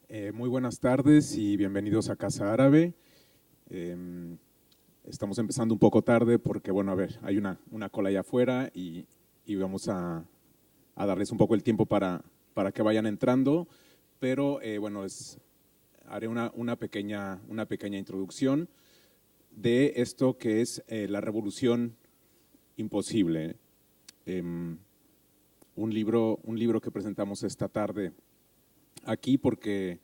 Muy buenas tardes y bienvenidos a Casa Árabe. Estamos empezando un poco tarde porque, bueno, a ver, hay una cola allá afuera y vamos a darles un poco el tiempo para que vayan entrando, pero bueno, haré una pequeña introducción de esto que es la revolución imposible. Un libro que presentamos esta tarde aquí porque,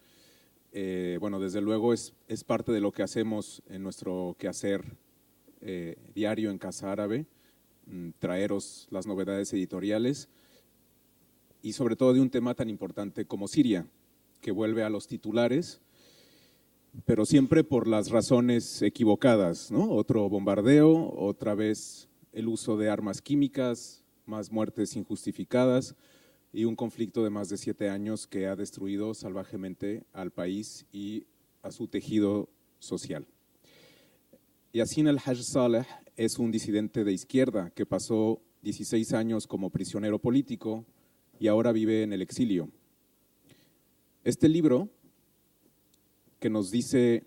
bueno, desde luego es parte de lo que hacemos en nuestro quehacer diario en Casa Árabe, traeros las novedades editoriales y sobre todo de un tema tan importante como Siria, que vuelve a los titulares, pero siempre por las razones equivocadas, ¿no? Otro bombardeo, otra vez el uso de armas químicas, más muertes injustificadas y un conflicto de más de 7 años que ha destruido salvajemente al país y a su tejido social. Yassin al-Haj Saleh es un disidente de izquierda que pasó 16 años como prisionero político y ahora vive en el exilio. Este libro, que nos dice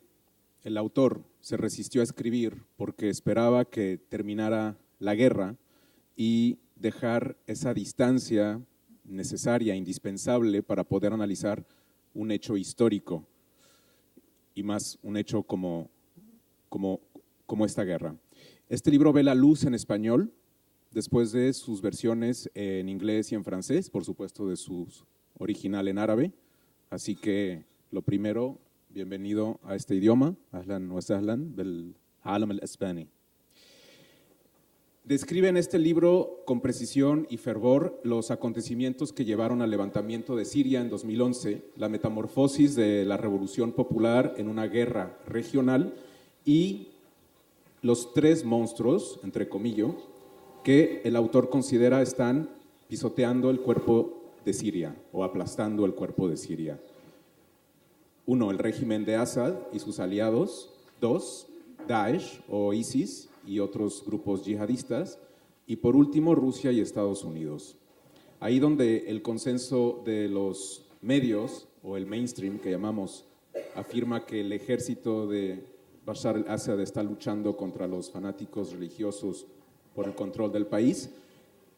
el autor, se resistió a escribir porque esperaba que terminara la guerra y dejar esa distancia necesaria, indispensable para poder analizar un hecho histórico y más un hecho como esta guerra. Este libro ve la luz en español después de sus versiones en inglés y en francés, por supuesto de su original en árabe. Así que lo primero, bienvenido a este idioma, ahlan wa sahlan bil alam al-Ispani. Describe en este libro con precisión y fervor los acontecimientos que llevaron al levantamiento de Siria en 2011, la metamorfosis de la revolución popular en una guerra regional y los tres monstruos, entre comillas, que el autor considera están pisoteando el cuerpo de Siria o aplastando el cuerpo de Siria. 1. El régimen de Assad y sus aliados. 2. Daesh o ISIS y otros grupos yihadistas. Y por último, Rusia y Estados Unidos. Ahí donde el consenso de los medios, o el mainstream que llamamos, afirma que el ejército de Bashar al-Assad está luchando contra los fanáticos religiosos por el control del país,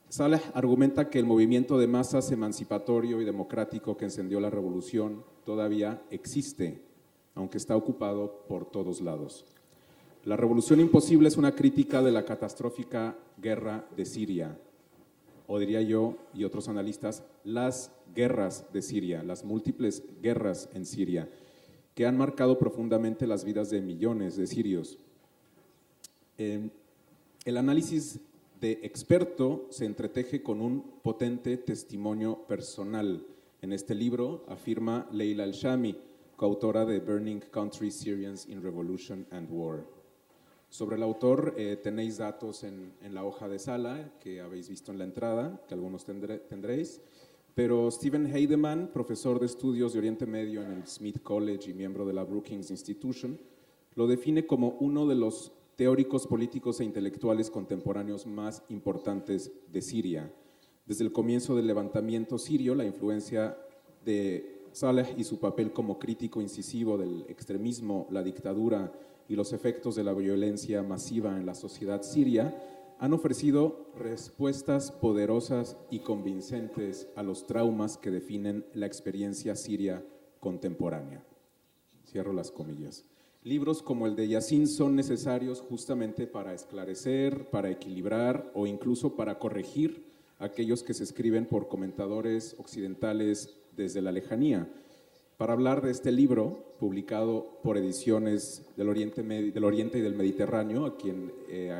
Saleh argumenta que el movimiento de masas emancipatorio y democrático que encendió la revolución todavía existe, aunque está ocupado por todos lados. La revolución imposible es una crítica de la catastrófica guerra de Siria, o diría yo y otros analistas, las guerras de Siria, las múltiples guerras en Siria, que han marcado profundamente las vidas de millones de sirios. El análisis de experto se entreteje con un potente testimonio personal. En este libro afirma Leila Al-Shami, coautora de Burning Country, Syrians in Revolution and War. Sobre el autor tenéis datos en la hoja de sala que habéis visto en la entrada, que algunos tendréis, pero Steven Heidemann, profesor de estudios de Oriente Medio en el Smith College y miembro de la Brookings Institution, lo define como uno de los teóricos políticos e intelectuales contemporáneos más importantes de Siria. Desde el comienzo del levantamiento sirio, la influencia de Saleh y su papel como crítico incisivo del extremismo, la dictadura y los efectos de la violencia masiva en la sociedad siria han ofrecido respuestas poderosas y convincentes a los traumas que definen la experiencia siria contemporánea. Cierro las comillas. Libros como el de Yassin son necesarios justamente para esclarecer, para equilibrar o incluso para corregir aquellos que se escriben por comentadores occidentales desde la lejanía. Para hablar de este libro, publicado por Ediciones del Oriente y del Mediterráneo, a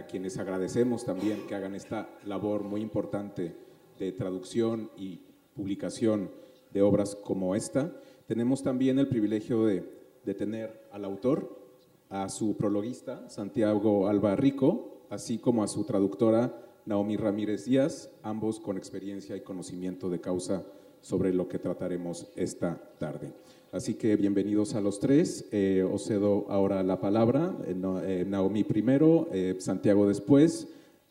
quienes agradecemos también que hagan esta labor muy importante de traducción y publicación de obras como esta, tenemos también el privilegio de tener al autor, a su prologuista, Santiago Alba Rico, así como a su traductora, Naomi Ramírez Díaz, ambos con experiencia y conocimiento de causa sobre lo que trataremos esta tarde. Así que bienvenidos a los tres. Os cedo ahora la palabra, Naomi primero, Santiago después,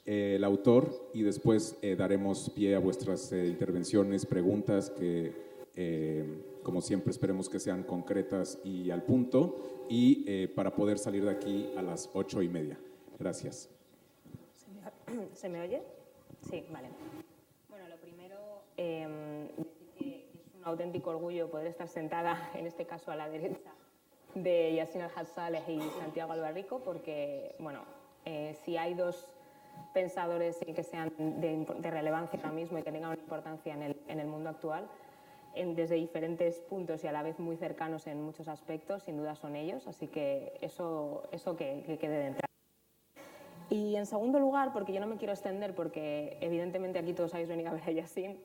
el autor, y después daremos pie a vuestras intervenciones, preguntas que como siempre esperemos que sean concretas y al punto, y para poder salir de aquí a las 8:30. Gracias. ¿Se me oye? Sí, vale. Bueno, lo primero, decir que es un auténtico orgullo poder estar sentada, en este caso a la derecha, de Yassin Al-Haj-Saleh y Santiago Albarrico, porque, bueno, si hay dos pensadores que sean de relevancia ahora mismo y que tengan una importancia en el mundo actual, desde diferentes puntos y a la vez muy cercanos en muchos aspectos, sin duda son ellos, así que eso que quede de entrada. Y en segundo lugar, porque yo no me quiero extender, porque evidentemente aquí todos habéis venido a ver a Yassin,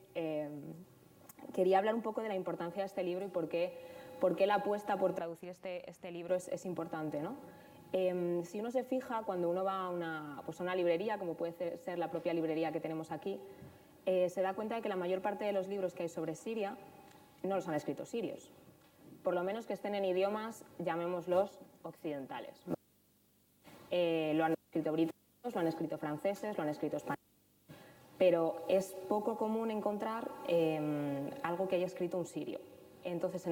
quería hablar un poco de la importancia de este libro y por qué la apuesta por traducir este libro es importante, ¿no? Si uno se fija, cuando uno va a una librería, como puede ser la propia librería que tenemos aquí, se da cuenta de que la mayor parte de los libros que hay sobre Siria no los han escrito sirios, por lo menos que estén en idiomas, llamémoslos, occidentales. Lo han escrito británicos, lo han escrito franceses, lo han escrito españoles, pero es poco común encontrar algo que haya escrito un sirio. Entonces,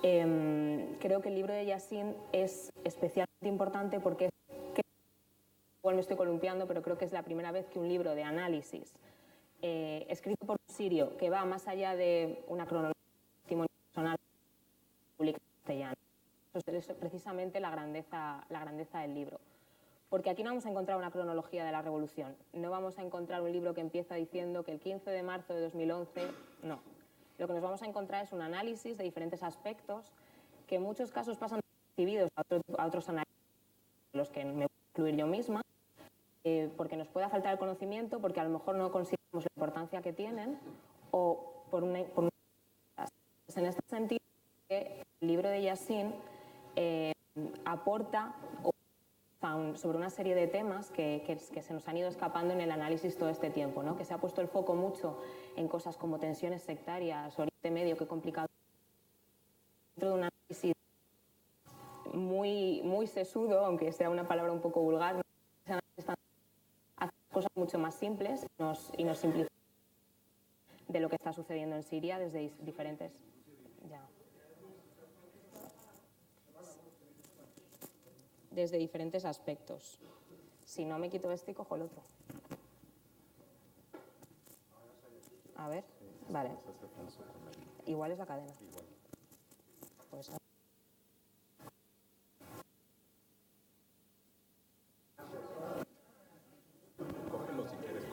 creo que el libro de Yassin es especialmente importante porque igual me estoy columpiando, pero creo que es la primera vez que un libro de análisis escrito por un sirio que va más allá de una cronología testimonio personal publica en castellano. Eso es precisamente la grandeza del libro. Porque aquí no vamos a encontrar una cronología de la revolución, no vamos a encontrar un libro que empieza diciendo que el 15 de marzo de 2011, no. Lo que nos vamos a encontrar es un análisis de diferentes aspectos que en muchos casos pasan desapercibidos a otros análisis, los que me voy a incluir yo misma, porque nos pueda faltar el conocimiento, porque a lo mejor no consideramos la importancia que tienen, o por una en este sentido, el libro de Yassin aporta sobre una serie de temas que se nos han ido escapando en el análisis todo este tiempo, ¿no? Que se ha puesto el foco mucho en cosas como tensiones sectarias, Oriente Medio, que complicado, dentro de un análisis muy sesudo, aunque sea una palabra un poco vulgar, hace cosas mucho más simples y nos simplifica de lo que está sucediendo en Siria desde diferentes... desde diferentes aspectos. Si no me quito este y cojo el otro. A ver, vale. Igual es la cadena. Pues Cógelo si quieres.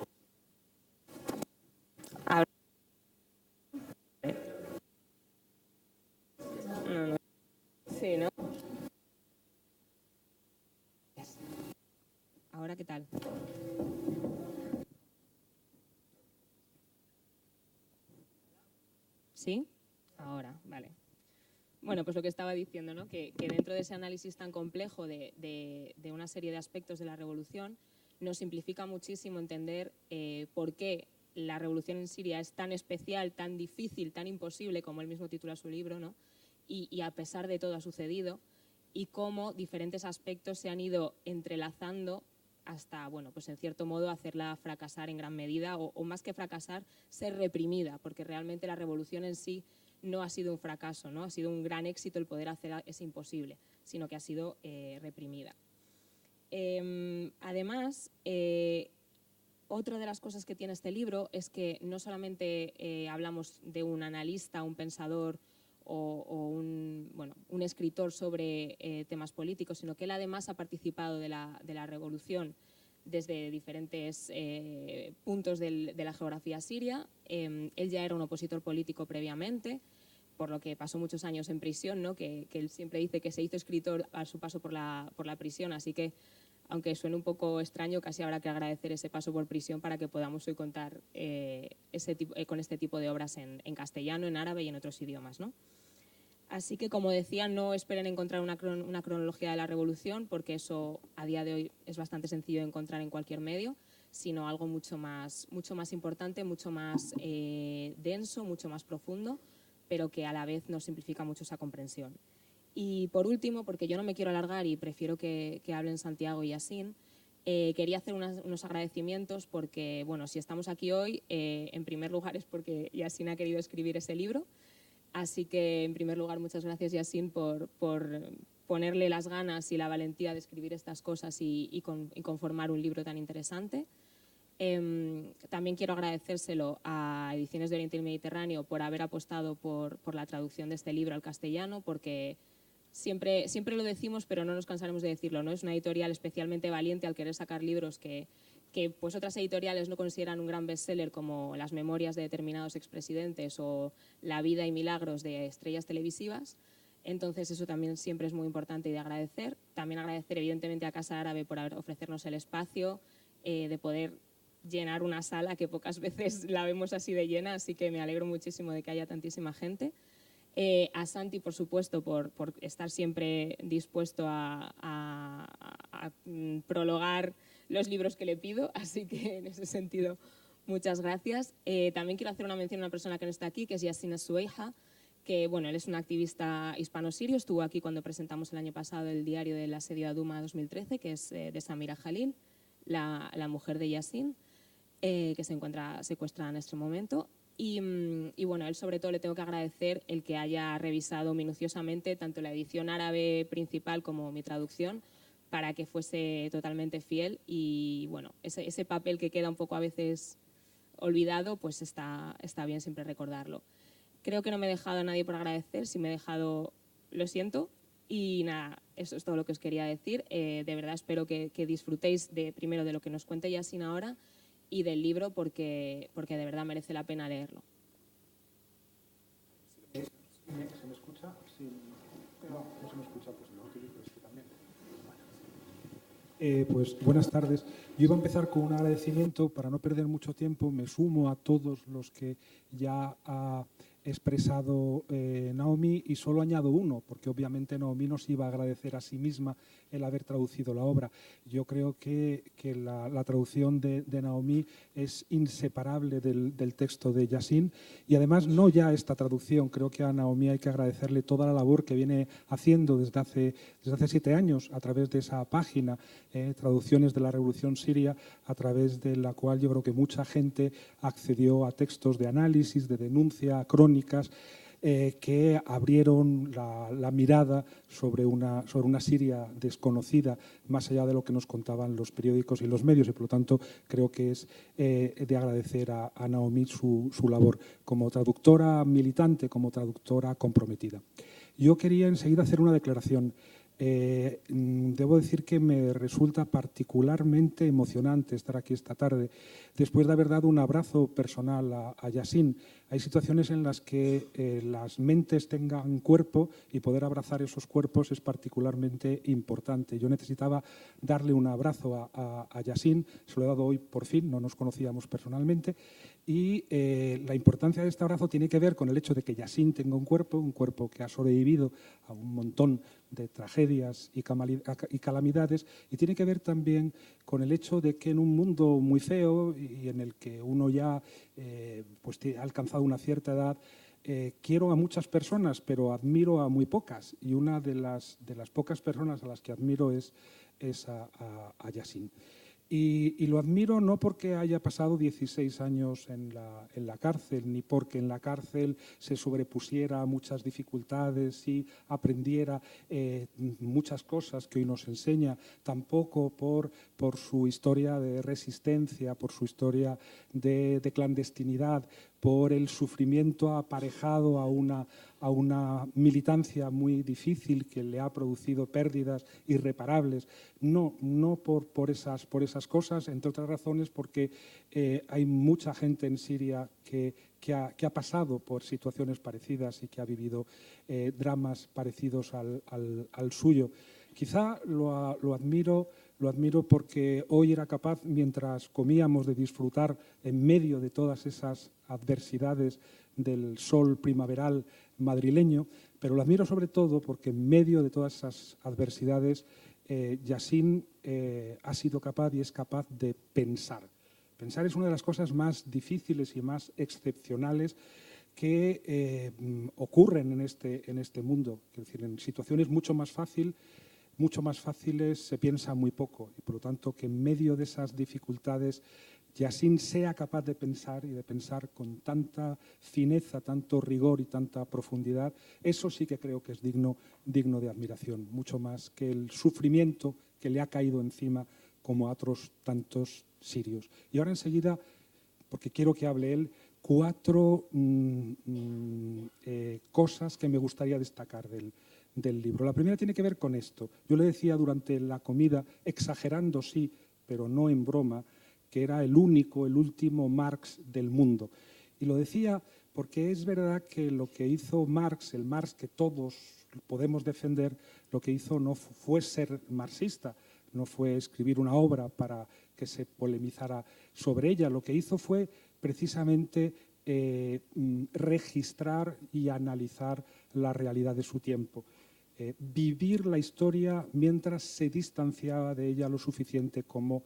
No. Sí, ¿no? ¿Ahora qué tal? ¿Sí? Ahora, vale. Bueno, pues lo que estaba diciendo, ¿no? Que dentro de ese análisis tan complejo de una serie de aspectos de la revolución, nos simplifica muchísimo entender por qué la revolución en Siria es tan especial, tan difícil, tan imposible, como él mismo titula su libro, ¿no? Y a pesar de todo ha sucedido, y cómo diferentes aspectos se han ido entrelazando hasta, bueno, pues en cierto modo hacerla fracasar en gran medida, o más que fracasar, ser reprimida, porque realmente la revolución en sí no ha sido un fracaso, ¿no? Ha sido un gran éxito el poder hacer ese imposible, sino que ha sido reprimida. Además, otra de las cosas que tiene este libro es que no solamente hablamos de un analista, un pensador o un escritor sobre temas políticos, sino que él además ha participado de la revolución desde diferentes puntos de la geografía siria. Él ya era un opositor político previamente, por lo que pasó muchos años en prisión, ¿no? Que él siempre dice que se hizo escritor a su paso por la prisión, así que, aunque suene un poco extraño, casi habrá que agradecer ese paso por prisión para que podamos hoy contar con este tipo de obras en castellano, en árabe y en otros idiomas, ¿no? Así que, como decía, no esperen encontrar una cronología de la revolución, porque eso a día de hoy es bastante sencillo de encontrar en cualquier medio, sino algo mucho más importante, mucho más denso, mucho más profundo, pero que a la vez nos simplifica mucho esa comprensión. Y por último, porque yo no me quiero alargar y prefiero que hablen Santiago y Yassin, quería hacer unos agradecimientos porque, bueno, si estamos aquí hoy, en primer lugar es porque Yassin ha querido escribir ese libro. Así que, en primer lugar, muchas gracias, Yassine, por ponerle las ganas y la valentía de escribir estas cosas y conformar un libro tan interesante. También quiero agradecérselo a Ediciones de Oriente y Mediterráneo por haber apostado por la traducción de este libro al castellano, porque siempre lo decimos, pero no nos cansaremos de decirlo, ¿no? Es una editorial especialmente valiente al querer sacar libros que pues otras editoriales no consideran un gran bestseller, como Las memorias de determinados expresidentes o La vida y milagros de estrellas televisivas. Entonces eso también siempre es muy importante y de agradecer. También agradecer evidentemente a Casa Árabe por ofrecernos el espacio, de poder llenar una sala que pocas veces la vemos así de llena, así que me alegro muchísimo de que haya tantísima gente. A Santi, por supuesto, por estar siempre dispuesto a prologar los libros que le pido, así que en ese sentido, muchas gracias. También quiero hacer una mención a una persona que no está aquí, que es Yassine Sueija, que bueno, él es un activista hispano-sirio, estuvo aquí cuando presentamos el año pasado el diario del asedio a Duma 2013, que es de Samira Jalil, la mujer de Yassine, que se encuentra secuestrada en este momento. Y bueno, a él sobre todo le tengo que agradecer el que haya revisado minuciosamente tanto la edición árabe principal como mi traducción, para que fuese totalmente fiel. Y bueno, ese papel que queda un poco a veces olvidado, pues está bien siempre recordarlo. Creo que no me he dejado a nadie por agradecer. Si me he dejado, lo siento. Y nada, eso es todo lo que os quería decir. De verdad espero que disfrutéis primero de lo que nos cuente Yassine ahora y del libro, porque de verdad merece la pena leerlo. ¿Se me escucha? Sí. No se me escucha, pues lo utilizo este también. Pues buenas tardes. Yo iba a empezar con un agradecimiento. Para no perder mucho tiempo, me sumo a todos los que ya ha expresado Naomi, y solo añado uno, porque obviamente Naomi nos iba a agradecer a sí misma el haber traducido la obra. Yo creo que la traducción de Naomi es inseparable del texto de Yassine, y además no ya esta traducción. Creo que a Naomi hay que agradecerle toda la labor que viene haciendo desde hace 7 años a través de esa página, Traducciones de la Revolución Siria, a través de la cual yo creo que mucha gente accedió a textos de análisis, de denuncia, crónicas, que abrieron la mirada sobre una Siria desconocida, más allá de lo que nos contaban los periódicos y los medios, y por lo tanto creo que es de agradecer a Naomi su labor como traductora militante, como traductora comprometida. Yo quería enseguida hacer una declaración. Debo decir que me resulta particularmente emocionante estar aquí esta tarde, después de haber dado un abrazo personal a Yassine. Hay situaciones en las que las mentes tengan cuerpo, y poder abrazar esos cuerpos es particularmente importante. Yo necesitaba darle un abrazo a Yassine, se lo he dado hoy por fin, no nos conocíamos personalmente, y la importancia de este abrazo tiene que ver con el hecho de que Yassine tenga un cuerpo que ha sobrevivido a un montón de tragedias y calamidades, y tiene que ver también con el hecho de que en un mundo muy feo y en el que uno ya pues ha alcanzado una cierta edad, quiero a muchas personas, pero admiro a muy pocas, y una de las pocas personas a las que admiro es a Yassine. Y lo admiro no porque haya pasado 16 años en la cárcel, ni porque en la cárcel se sobrepusiera a muchas dificultades y aprendiera muchas cosas que hoy nos enseña, tampoco por su historia de resistencia, por su historia de clandestinidad, por el sufrimiento aparejado a una militancia muy difícil que le ha producido pérdidas irreparables. No por esas cosas, entre otras razones porque hay mucha gente en Siria que ha pasado por situaciones parecidas y que ha vivido dramas parecidos al suyo. Quizá lo admiro porque hoy era capaz, mientras comíamos, de disfrutar en medio de todas esas adversidades del sol primaveral madrileño, pero lo admiro sobre todo porque en medio de todas esas adversidades Yassine ha sido capaz y es capaz de pensar. Pensar es una de las cosas más difíciles y más excepcionales que ocurren en este mundo. Es decir, en situaciones mucho más fáciles se piensa muy poco, y por lo tanto que en medio de esas dificultades Yassin sea capaz de pensar y de pensar con tanta fineza, tanto rigor y tanta profundidad, eso sí que creo que es digno de admiración, mucho más que el sufrimiento que le ha caído encima como a otros tantos sirios. Y ahora enseguida, porque quiero que hable él, 4 cosas que me gustaría destacar del libro. La primera tiene que ver con esto. Yo le decía durante la comida, exagerando sí, pero no en broma, que era el último Marx del mundo. Y lo decía porque es verdad que lo que hizo Marx, el Marx que todos podemos defender, lo que hizo no fue ser marxista, no fue escribir una obra para que se polemizara sobre ella. Lo que hizo fue precisamente registrar y analizar la realidad de su tiempo. Vivir la historia mientras se distanciaba de ella lo suficiente como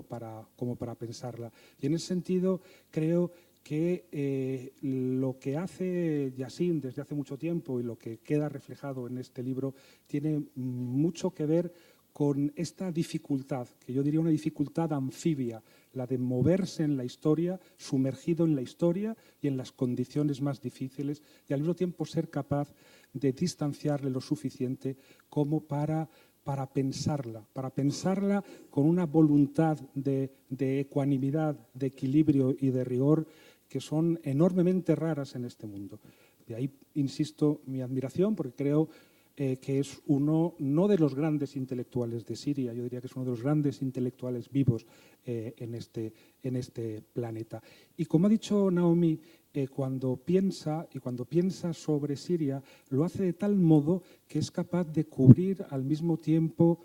para pensarla. Y en ese sentido creo que lo que hace Yassin desde hace mucho tiempo y lo que queda reflejado en este libro tiene mucho que ver con esta dificultad, que yo diría una dificultad anfibia, la de moverse en la historia, sumergido en la historia y en las condiciones más difíciles, y al mismo tiempo ser capaz de distanciarle lo suficiente como para pensarla con una voluntad de ecuanimidad, de equilibrio y de rigor que son enormemente raras en este mundo. De ahí, insisto, mi admiración, porque creo que es uno, no de los grandes intelectuales de Siria, yo diría que es uno de los grandes intelectuales vivos en este planeta. Y como ha dicho Naomi, cuando piensa sobre Siria, lo hace de tal modo que es capaz de cubrir al mismo tiempo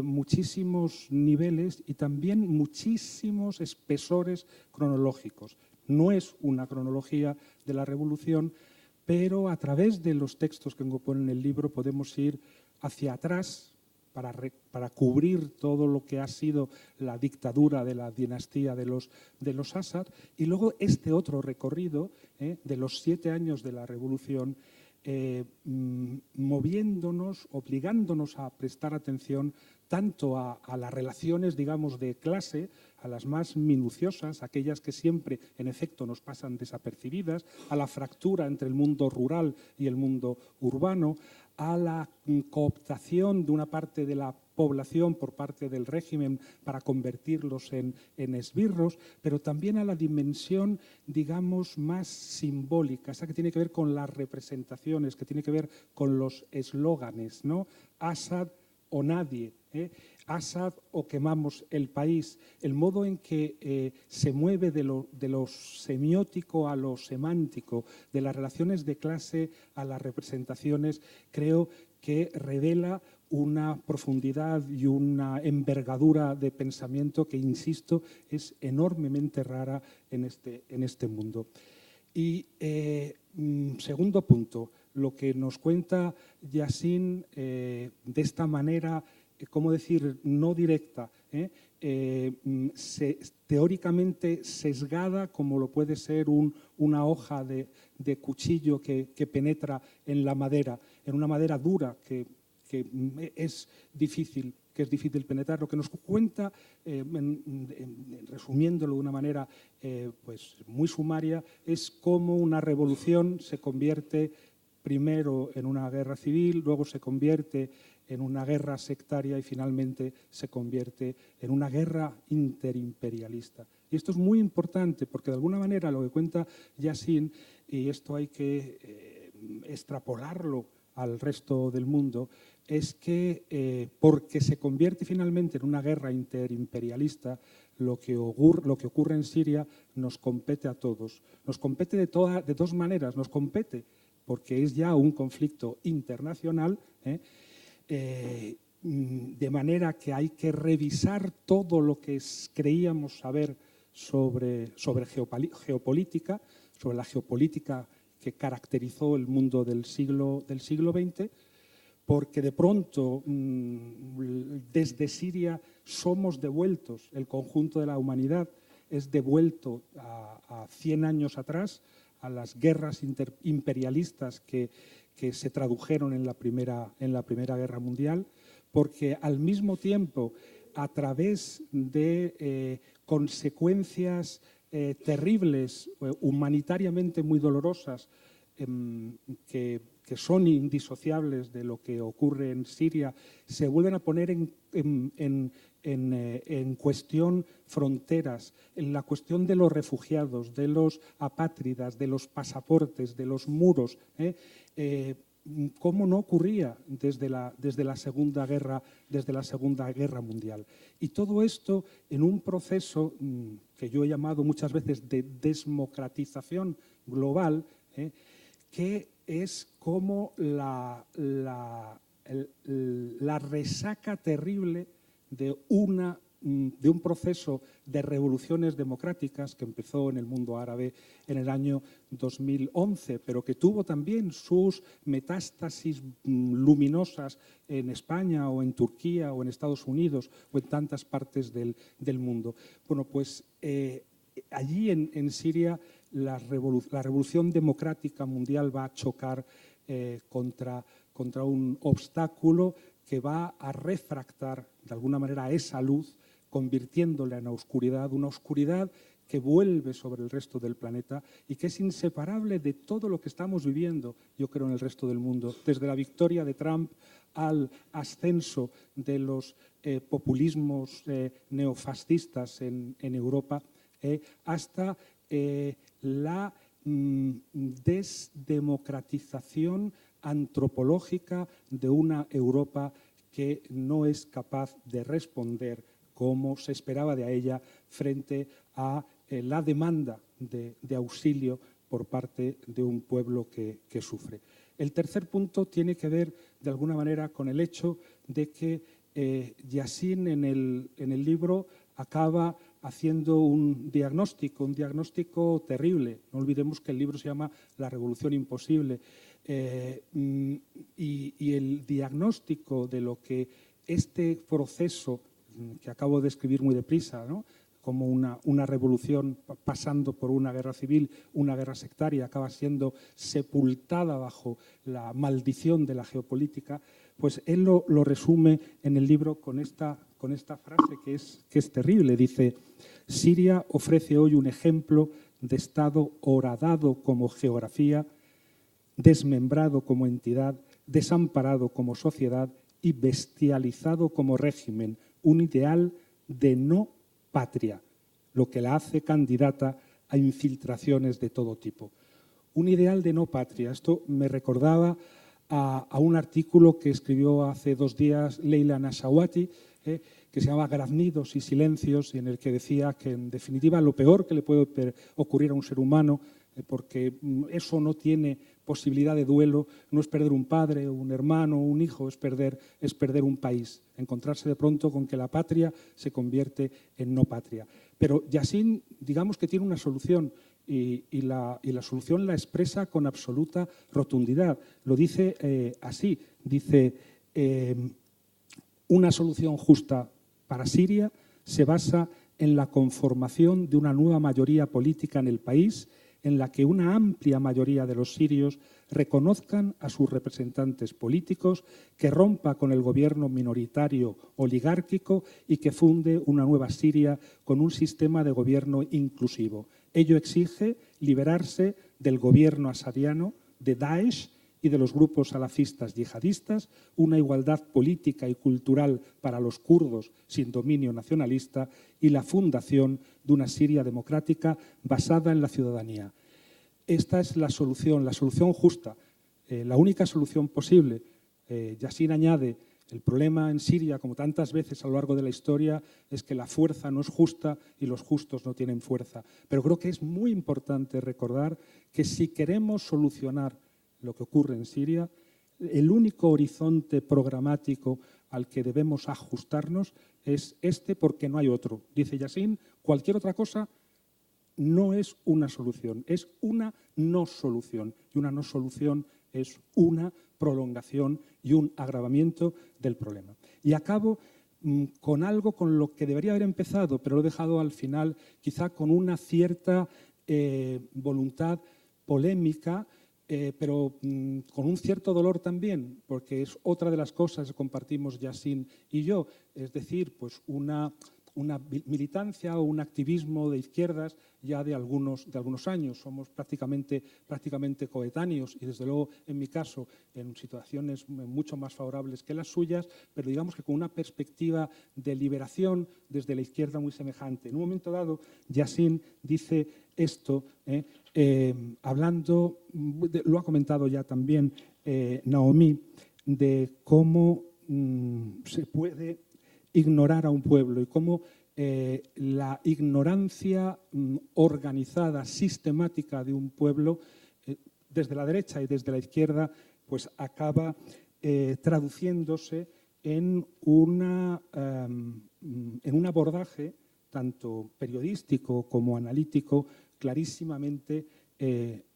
muchísimos niveles y también muchísimos espesores cronológicos. No es una cronología de la revolución, pero a través de los textos que componen el libro podemos ir hacia atrás para cubrir todo lo que ha sido la dictadura de la dinastía de los Assad, y luego este otro recorrido de los 7 años de la revolución, moviéndonos, obligándonos a prestar atención tanto a las relaciones, digamos, de clase, a las más minuciosas, aquellas que siempre, en efecto, nos pasan desapercibidas, a la fractura entre el mundo rural y el mundo urbano, a la cooptación de una parte de la población por parte del régimen para convertirlos en esbirros, pero también a la dimensión, digamos, más simbólica, esa que tiene que ver con las representaciones, que tiene que ver con los eslóganes, ¿no? Assad o nadie, Assad o quemamos el país, el modo en que se mueve de lo semiótico a lo semántico, de las relaciones de clase a las representaciones, creo que revela una profundidad y una envergadura de pensamiento que, insisto, es enormemente rara en este mundo. Y segundo punto, lo que nos cuenta Yassin de esta manera, ¿cómo decir?, no directa, teóricamente sesgada, como lo puede ser una hoja de cuchillo que penetra en la madera, en una madera dura que es difícil penetrar. Lo que nos cuenta, resumiéndolo de una manera pues muy sumaria, es cómo una revolución se convierte primero en una guerra civil, luego se convierte en una guerra sectaria y finalmente se convierte en una guerra interimperialista. Y esto es muy importante porque de alguna manera lo que cuenta Yassin, y esto hay que extrapolarlo al resto del mundo, es que porque se convierte finalmente en una guerra interimperialista, lo que ocurre en Siria nos compete a todos. Nos compete de 2 maneras. Nos compete porque es ya un conflicto internacional, de manera que hay que revisar todo lo que creíamos saber sobre geopolítica, sobre la geopolítica que caracterizó el mundo del siglo XX, porque de pronto desde Siria somos devueltos, el conjunto de la humanidad es devuelto a 100 años atrás, a las guerras imperialistas que se tradujeron en la Primera Guerra Mundial, porque al mismo tiempo a través de consecuencias terribles, humanitariamente muy dolorosas, que son indisociables de lo que ocurre en Siria, se vuelven a poner en cuestión fronteras, en la cuestión de los refugiados, de los apátridas, de los pasaportes, de los muros, ¿cómo no ocurría desde la Segunda Guerra Mundial? Y todo esto en un proceso que yo he llamado muchas veces de desmocratización global, que es como la resaca terrible de un proceso de revoluciones democráticas que empezó en el mundo árabe en el año 2011, pero que tuvo también sus metástasis luminosas en España o en Turquía o en Estados Unidos o en tantas partes del mundo. Bueno, pues allí en Siria la revolución democrática mundial va a chocar contra un obstáculo que va a refractar de alguna manera esa luz, convirtiéndola en oscuridad, una oscuridad que vuelve sobre el resto del planeta y que es inseparable de todo lo que estamos viviendo, yo creo, en el resto del mundo. Desde la victoria de Trump al ascenso de los populismos neofascistas en Europa, hasta la desdemocratización antropológica de una Europa que no es capaz de responder como se esperaba de ella frente a la demanda de auxilio por parte de un pueblo que sufre. El tercer punto tiene que ver, de alguna manera, con el hecho de que Yassin en el libro acaba haciendo un diagnóstico terrible. No olvidemos que el libro se llama La Revolución Imposible. Y el diagnóstico de lo que este proceso, que acabo de escribir muy deprisa, ¿no?, como una revolución pasando por una guerra civil, una guerra sectaria, acaba siendo sepultada bajo la maldición de la geopolítica, pues él lo resume en el libro con esta frase que es terrible. Dice: Siria ofrece hoy un ejemplo de Estado horadado como geografía, desmembrado como entidad, desamparado como sociedad y bestializado como régimen, un ideal de no patria, lo que la hace candidata a infiltraciones de todo tipo. Un ideal de no patria. Esto me recordaba a un artículo que escribió hace 2 días Leila Nashawati, que se llama Graznidos y silencios, y en el que decía que, en definitiva, lo peor que le puede ocurrir a un ser humano, porque eso no tiene posibilidad de duelo, no es perder un padre, un hermano, un hijo, es perder un país, encontrarse de pronto con que la patria se convierte en no patria. Pero Yassin, digamos que tiene una solución, y la solución la expresa con absoluta rotundidad. Lo dice así, dice: una solución justa para Siria se basa en la conformación de una nueva mayoría política en el país, en la que una amplia mayoría de los sirios reconozcan a sus representantes políticos, que rompa con el gobierno minoritario oligárquico y que funde una nueva Siria con un sistema de gobierno inclusivo. Ello exige liberarse del gobierno asadiano, de Daesh y de los grupos salafistas yihadistas, una igualdad política y cultural para los kurdos sin dominio nacionalista y la fundación de una Siria democrática basada en la ciudadanía. Esta es la solución justa, la única solución posible. Yassin añade: el problema en Siria, como tantas veces a lo largo de la historia, es que la fuerza no es justa y los justos no tienen fuerza. Pero creo que es muy importante recordar que si queremos solucionar lo que ocurre en Siria, el único horizonte programático al que debemos ajustarnos es este, porque no hay otro. Dice Yassin: cualquier otra cosa no es una solución, es una no solución. Y una no solución es una prolongación y un agravamiento del problema. Y acabo con algo con lo que debería haber empezado, pero lo he dejado al final, quizá con una cierta voluntad polémica, pero con un cierto dolor también, porque es otra de las cosas que compartimos Yassine y yo, es decir, pues una militancia o un activismo de izquierdas ya de algunos años. Somos prácticamente coetáneos y, desde luego, en mi caso, en situaciones mucho más favorables que las suyas, pero digamos que con una perspectiva de liberación desde la izquierda muy semejante. En un momento dado, Yassine dice esto, hablando, lo ha comentado ya también Naomi, de cómo se puede ignorar a un pueblo y cómo la ignorancia organizada, sistemática de un pueblo, desde la derecha y desde la izquierda, pues acaba traduciéndose en un abordaje tanto periodístico como analítico clarísimamente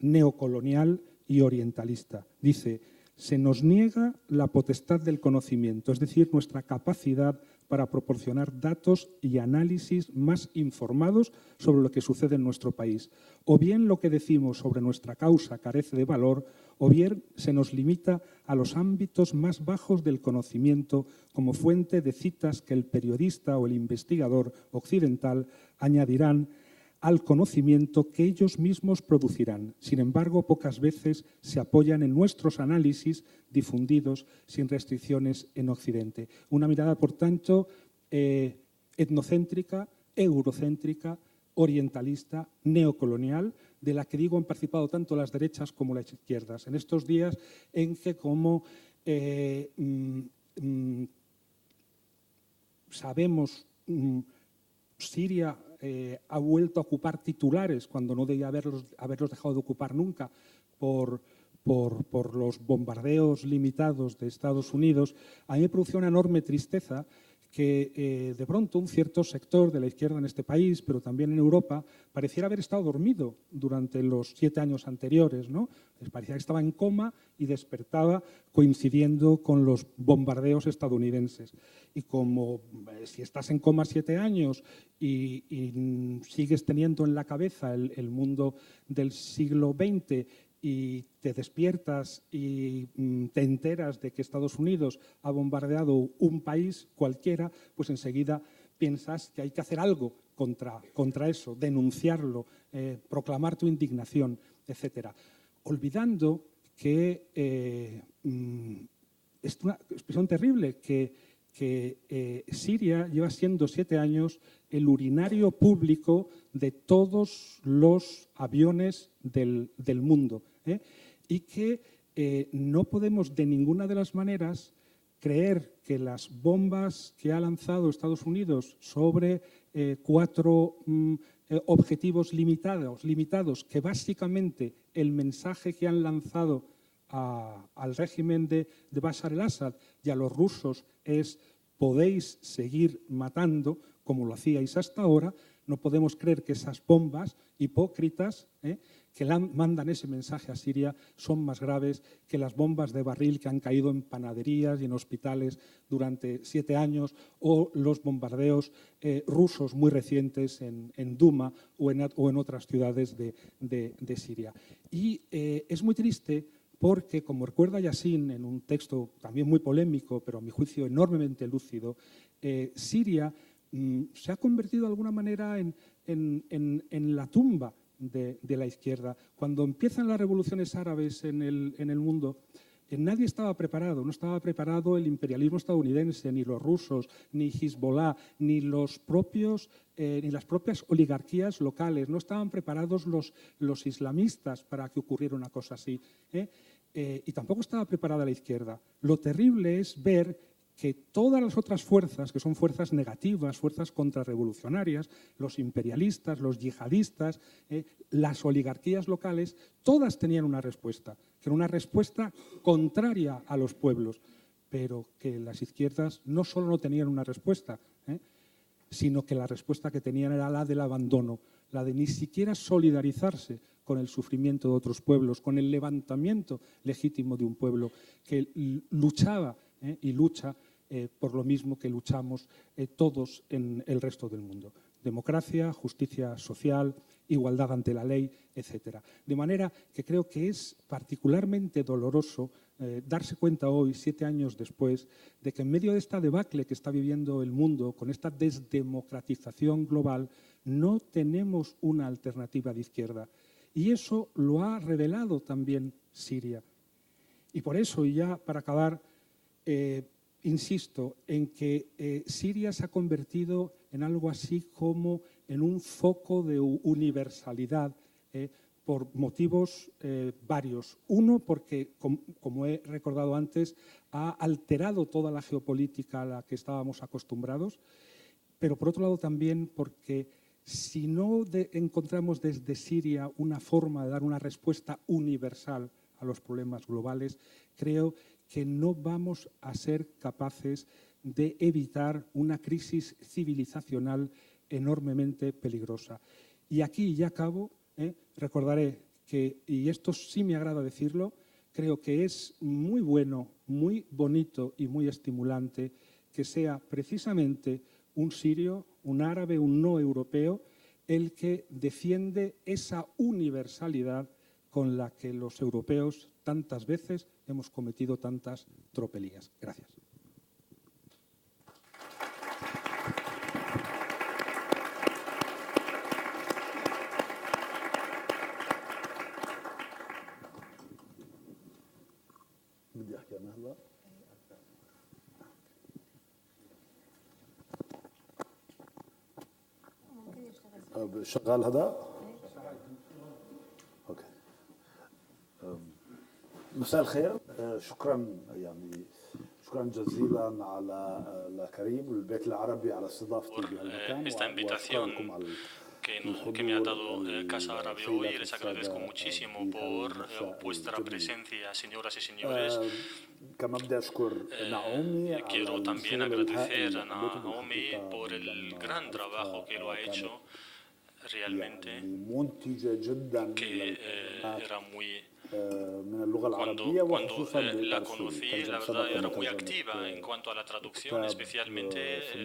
neocolonial y orientalista. Dice: se nos niega la potestad del conocimiento, es decir, nuestra capacidad para proporcionar datos y análisis más informados sobre lo que sucede en nuestro país. O bien lo que decimos sobre nuestra causa carece de valor, o bien se nos limita a los ámbitos más bajos del conocimiento como fuente de citas que el periodista o el investigador occidental añadirán al conocimiento que ellos mismos producirán. Sin embargo, pocas veces se apoyan en nuestros análisis difundidos sin restricciones en Occidente. Una mirada, por tanto, etnocéntrica, eurocéntrica, orientalista, neocolonial, de la que digo han participado tanto las derechas como las izquierdas. En estos días en que, como sabemos, Siria ha vuelto a ocupar titulares cuando no debía haberlos dejado de ocupar nunca por los bombardeos limitados de Estados Unidos. A mí me produjo una enorme tristeza que de pronto un cierto sector de la izquierda en este país, pero también en Europa, pareciera haber estado dormido durante los 7 años anteriores, ¿no? Les parecía que estaba en coma y despertaba coincidiendo con los bombardeos estadounidenses. Y como si estás en coma 7 años y sigues teniendo en la cabeza el mundo del siglo XX y te despiertas y te enteras de que Estados Unidos ha bombardeado un país cualquiera, pues enseguida piensas que hay que hacer algo contra eso, denunciarlo, proclamar tu indignación, etcétera. Olvidando que es una expresión terrible, que Siria lleva siendo 7 años el urinario público de todos los aviones del mundo, y que no podemos de ninguna de las maneras creer que las bombas que ha lanzado Estados Unidos sobre 4 objetivos limitados, que básicamente el mensaje que han lanzado al régimen de Bashar al-Assad y a los rusos es: podéis seguir matando como lo hacíais hasta ahora. No podemos creer que esas bombas hipócritas que mandan ese mensaje a Siria son más graves que las bombas de barril que han caído en panaderías y en hospitales durante 7 años, o los bombardeos rusos muy recientes en Duma o en otras ciudades de Siria. Y es muy triste porque, como recuerda Yassine en un texto también muy polémico, pero a mi juicio enormemente lúcido, Siria se ha convertido de alguna manera en la tumba de la izquierda. Cuando empiezan las revoluciones árabes en el mundo, nadie estaba preparado. No estaba preparado el imperialismo estadounidense, ni los rusos, ni Hezbollah, ni las propias oligarquías locales. No estaban preparados los islamistas para que ocurriera una cosa así, y tampoco estaba preparada la izquierda. Lo terrible es ver que todas las otras fuerzas, que son fuerzas negativas, fuerzas contrarrevolucionarias, los imperialistas, los yihadistas, las oligarquías locales, todas tenían una respuesta, que era una respuesta contraria a los pueblos, pero que las izquierdas no solo no tenían una respuesta, sino que la respuesta que tenían era la del abandono, la de ni siquiera solidarizarse con el sufrimiento de otros pueblos, con el levantamiento legítimo de un pueblo que luchaba y lucha por lo mismo que luchamos todos en el resto del mundo. Democracia, justicia social, igualdad ante la ley, etcétera. De manera que creo que es particularmente doloroso darse cuenta hoy, 7 años después, de que en medio de esta debacle que está viviendo el mundo, con esta desdemocratización global, no tenemos una alternativa de izquierda. Y eso lo ha revelado también Siria. Y por eso, y ya para acabar, insisto en que Siria se ha convertido en algo así como en un foco de universalidad por motivos varios. Uno, porque, como he recordado antes, ha alterado toda la geopolítica a la que estábamos acostumbrados, pero por otro lado también porque si no encontramos desde Siria una forma de dar una respuesta universal a los problemas globales, creo que no vamos a ser capaces de evitar una crisis civilizacional enormemente peligrosa. Y aquí ya acabo, recordaré que, y esto sí me agrada decirlo, creo que es muy bueno, muy bonito y muy estimulante que sea precisamente un sirio, un árabe, un no europeo, el que defiende esa universalidad con la que los europeos tantas veces hemos cometido tantas tropelías. Gracias. شغال هذا؟ اوكي. مساء الخير، شكرا جزيلا على كريم والبيت العربي على استضافتي بهالمكان. Esta invitación que me ha dado Casa Árabe hoy, y les agradezco muchísimo por vuestra presencia, señoras y señores. Quiero también agradecer a Naomi por el gran trabajo que lo ha hecho, realmente, que era muy... Cuando la conocí, la verdad, era muy activa en cuanto a la traducción, especialmente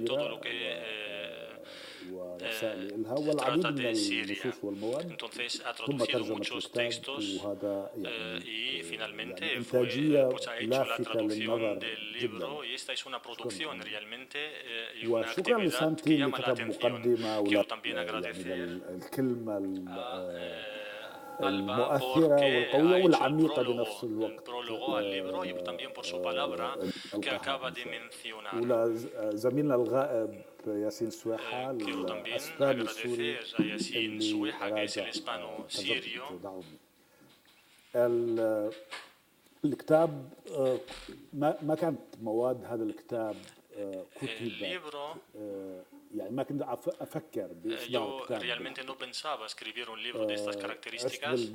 todo lo que trata de Siria. Entonces ha traducido muchos textos y finalmente ha hecho la traducción del libro, y esta es una producción realmente y una actividad que llama la atención. Quiero también agradecer Alba porque ha hecho el prólogo al libro y también por su palabra que acaba de mencionar. Quiero también agradecer a Yasin Sueha, que es el hispano sirio. الكتاب ما كانت مواد هذا الكتاب كتب Yo realmente no pensaba escribir un libro de estas características.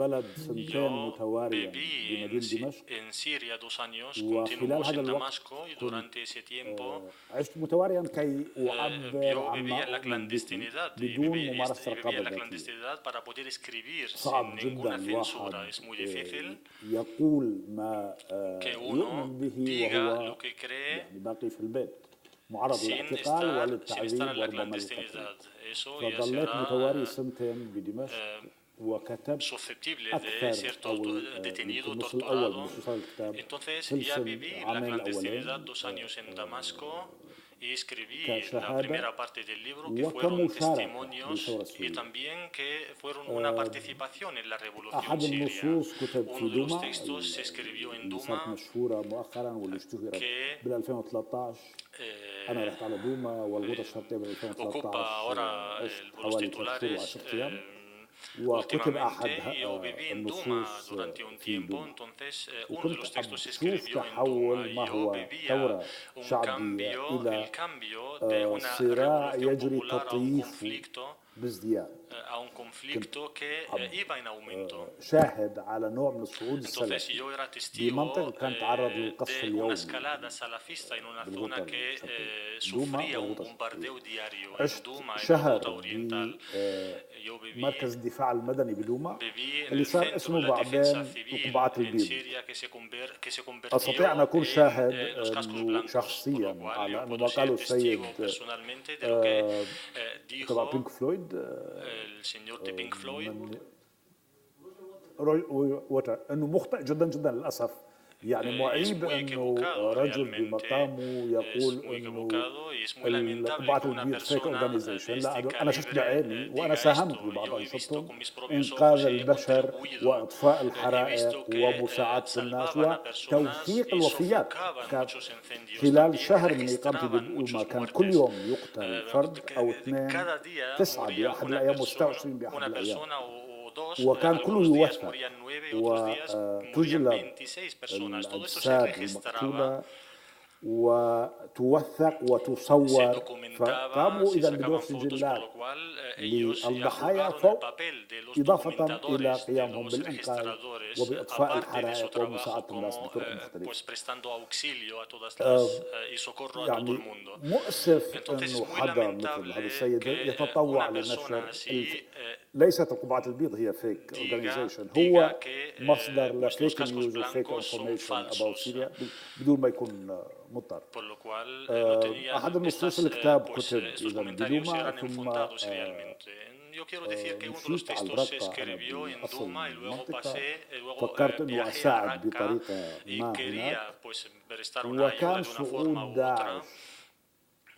Yo viví en Siria 2 años, continuamos en Damasco, y durante ese tiempo yo vivía en la clandestinidad, vivía en la clandestinidad para poder escribir sin ninguna censura. Es muy difícil que uno diga lo que cree sin estar en la clandestinidad. Eso ya será susceptible de ser detenido, torturado. Entonces ya viví en la clandestinidad 2 años en Damasco y escribí la primera parte del libro, que fueron testimonios y también que fueron una participación en la revolución siria. Uno de los textos se escribió en Duma, que ocupa ahora los titulares. Últimamente yo viví en Duma durante un tiempo, entonces uno de los textos se escribió en Duma y yo vivía el cambio de una revolución popular a un conflicto que iba en aumento. Entonces yo era testigo de una escalada salafista en una zona que sufría un bombardeo diario en Duma, en la Ghouta oriental. Yo viví en el centro de la defensa civil en Siria, que se convirtió en los cascos blancos, por lo cual yo puedo ser testigo personalmente de lo que dijo el señor de Pink Floyd. انه مخطئ جدا جدا للاسف. يعني معيب انه رجل بمقامه يقول انه القبعات البيض فيك اورجانيزيشن. لا، انا شفت بعيني وانا ساهمت ببعض انشطتهم، انقاذ البشر واطفاء الحرائق ومساعده الناس وتوثيق الوفيات. كان خلال شهر من اقامتي بالأوما كان كل يوم يقتل فرد او اثنين، 9 باحد الايام و26 باحد الايام، وكان كله يوثق وتجلب الأجساد المقتولة وتوثق وتصور. فقاموا إذا بدور سجلات للضحايا فوق، إضافة إلى قيامهم بالإنقاذ وبإطفاء الحرائق ومساعدة الناس بطرق مختلفة. يعني مؤسف أنه حدا مثل هذا السيد يتطوع لنشر ليست القبعات البيض هي فيك اورجانيزيشن، هو مصدر لفيك نيوز وفيك انفورميشن اباوت سوريا بدون ما يكون مضطر. احد النصوص الكتاب كتب اذا بدوما، ثم مشيت على الرقة أنا بالمنطقة، فكرت انه اساعد بطريقة ما هنا، وكان صعود داعش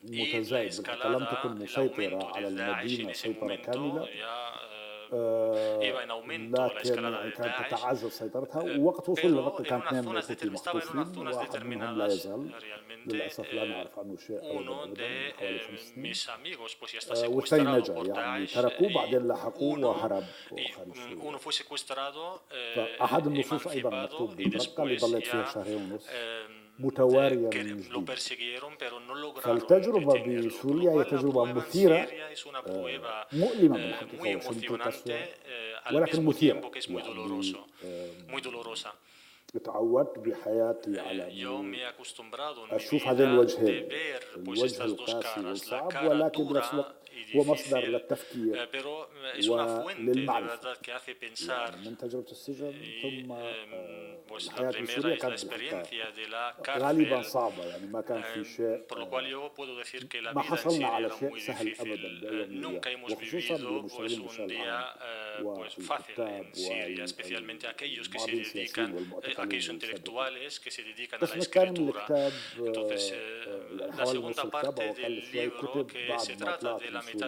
متزايد بالحقيقة، لم تكن مسيطرة على المدينة سيطرة كاملة، لكن كانت تتعزز سيطرتها. ووقت وصول الرقة كان 2 من الحوثي مخطوفين، وواحد منهم لا يزال للأسف لا نعرف عنه شيء أبدا حوالي 5 سنين، والثاني نجا يعني تركوه بعدين لحقوه وهرب وخارج سوريا. فأحد النصوص أيضا مكتوب بالرقة اللي ضليت فيها 2.5 شهر متواريا من جديد. فالتجربة بسوريا هي تجربة مثيرة، مؤلمة بالحقيقة وشديدة القسوة، ولكن مثيرة. تعودت بحياتي على أشوف هذين الوجهين، الوجه القاسي والصعب، ولكن بنفس الوقت هو مصدر للتفكير وللمعرفة. يعني من تجربة السجن ثم الحياة بسوريا كانت غالبا صعبة، يعني ما كان في شيء، ما حصلنا على شيء سهل أبدا، وخصوصا للمشتغلين بالشأن العام والكتاب والمعارضين السياسيين والمعتقلين. بس كان من الكتاب حوالي نص الكتاب أو أقل شوي كتب بعد ما طلعت من سوريا